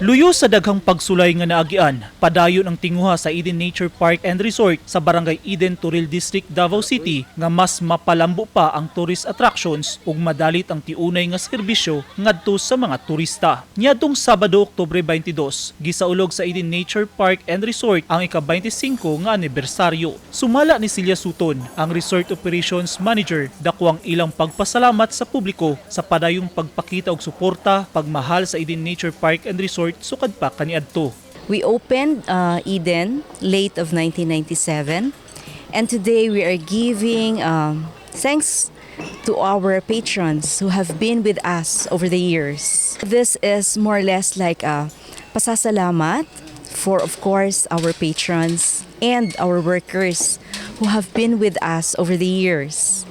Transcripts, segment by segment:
Luyo sa daghang pagsulay nga naagian, padayon ang tinguha sa Eden Nature Park and Resort sa Barangay Eden, Turil District, Davao City nga mas mapalambo pa ang tourist attractions ug madalit ang tiunay nga serbisyo ngadto sa mga turista. Niadtong Sabado, Oktubre 22, gisaulog sa Eden Nature Park and Resort ang ika-25 nga anibersaryo. Sumala ni Celia Suton, ang Resort Operations Manager, dakwang ilang pagpasalamat sa publiko sa padayong pagpakita og suporta, pagmahal sa Eden Nature Park and Resort sukad pa kaniadto. We opened Eden late of 1997, and today we are giving thanks to our patrons who have been with us over the years. This is more or less like a pasasalamat for, of course, our patrons and our workers who have been with us over the years,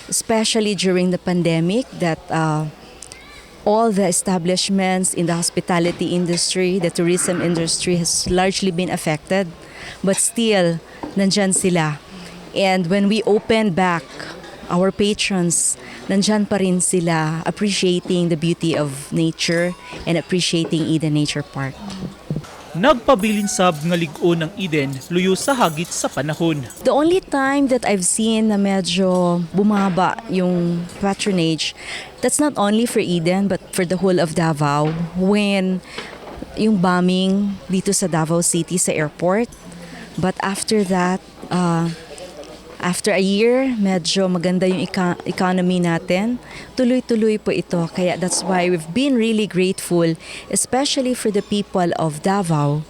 especially during the pandemic that all the establishments in the hospitality industry, the tourism industry has largely been affected, but still, nandyan sila. And when we open back, our patrons, nandyan pa rin sila, appreciating the beauty of nature and appreciating Eden Nature Park. Nagpabilinsab nga lig-on ng Eden luyo sa hagit sa panahon. The only time that I've seen na medyo bumaba yung patronage, that's not only for Eden but for the whole of Davao, when yung bombing dito sa Davao City sa airport. But after that, after a year, medyo maganda yung economy natin. Tuloy-tuloy po ito. Kaya that's why we've been really grateful, especially for the people of Davao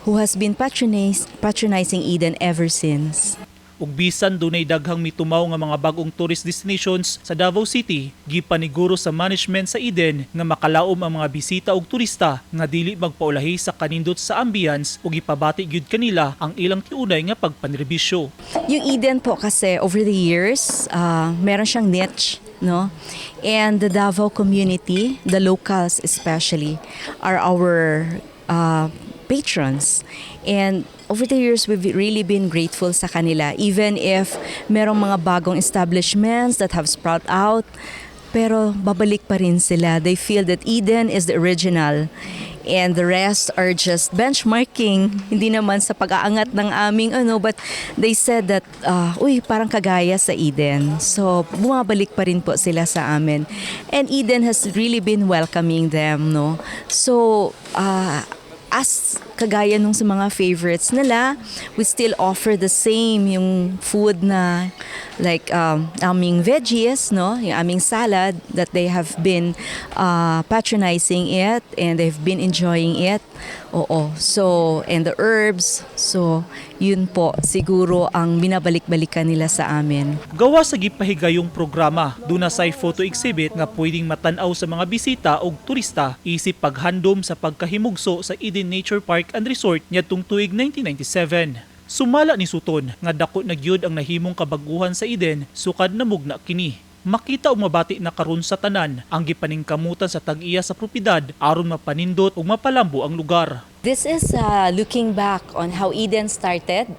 who has been patronizing Eden ever since. Ug bisan dunay daghang mitumaw nga mga bagong tourist destinations sa Davao City, gipaniguro sa management sa Eden nga makalaom ang mga bisita ug turista nga dili magpaulahi sa kanindot sa ambience ug ipabati gyud kanila ang ilang tiunay nga pagpanrebisyo. Yung Eden po kasi over the years, meron siyang niche, no? And the Davao community, the locals especially, are our patrons. And over the years, we've really been grateful sa kanila. Even if merong mga bagong establishments that have sprout out, pero babalik pa rin sila. They feel that Eden is the original. And the rest are just benchmarking. Hindi naman sa pag-aangat ng aming but they said that, parang kagaya sa Eden. So, bumabalik pa rin po sila sa amin. And Eden has really been welcoming them, no? So, as kagaya nung sa mga favorites nila, we still offer the same yung food na like aming veggies, no? Yung aming salad that they have been patronizing it and they've been enjoying it. Oo. So, and the herbs. So, yun po siguro ang binabalik-balikan nila sa amin. Gawa sa gipahigayong programa, duna say photo exhibit nga pwedeng matanaw sa mga bisita ug turista isip paghandom sa pagkahimugso sa Eden Nature Park and Resort niadtong tuig 1997. Sumala ni Suton nga dako na gyud ang nahimong kabaguhan sa Eden sukad na mugna kini. Makita ug mabati na karon sa tanan ang gipaningkamutan sa tag-iya sa propiedad aron mapanindot ug mapalambo ang lugar. This is looking back on how Eden started.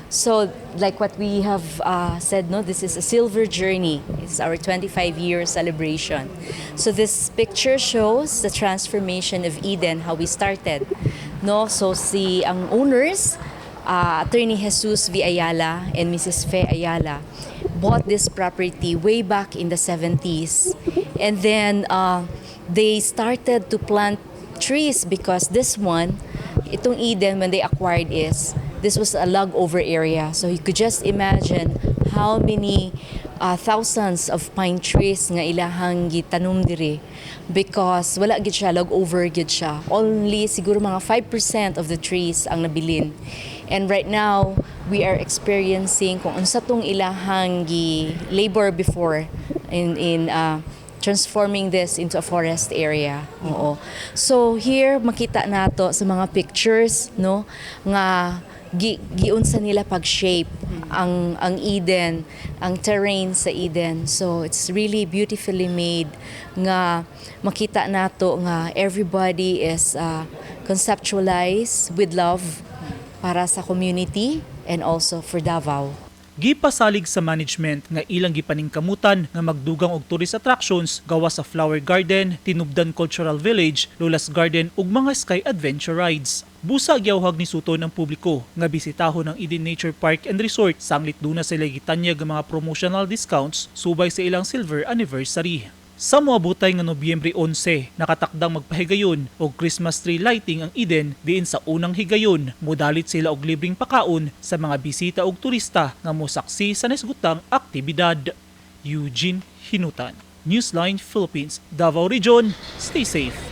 So, like what we have said, no, this is a silver journey. It's our 25-year celebration. So this picture shows the transformation of Eden, how we started. No, so ang owners, Attorney Jesus V. Ayala and Mrs. Fe Ayala, bought this property way back in the 70s. And then they started to plant trees because itong Eden, when they acquired this was a log over area. So you could just imagine how many thousands of pine trees nga ilahang gitanom diri because wala gid siya, log over gid siya. Only siguro mga 5% of the trees ang nabilin. And right now, we are experiencing kung unsa tong ilahang labor before in transforming this into a forest area. Oo. So here makita nato sa mga pictures, no, nga giunsa nila pag-shape ang Eden, ang terrain sa Eden. So it's really beautifully made nga makita nato nga everybody is conceptualized with love para sa community and also for Davao. Gipasalig sa management nga ilang gipaningkamutan nga magdugang og tourist attractions gawa sa Flower Garden, Tinubdan Cultural Village, Lolas Garden ug mga sky adventure rides. Busa gyawhag ni Suto ng publiko nga bisitahon ang Eden Nature Park and Resort sanglit duna sila gitanyag nga mga promotional discounts subay sa ilang silver anniversary. Sa moabutay nga Nobyembre 11, nakatakdang magpahigayon og Christmas tree lighting ang Eden diin sa unang higayon. Modalit sila og libreng pakaon sa mga bisita ug turista nga mosaksi sa nasgutang aktibidad. Eugene Hinutan, Newsline Philippines, Davao Region. Stay safe.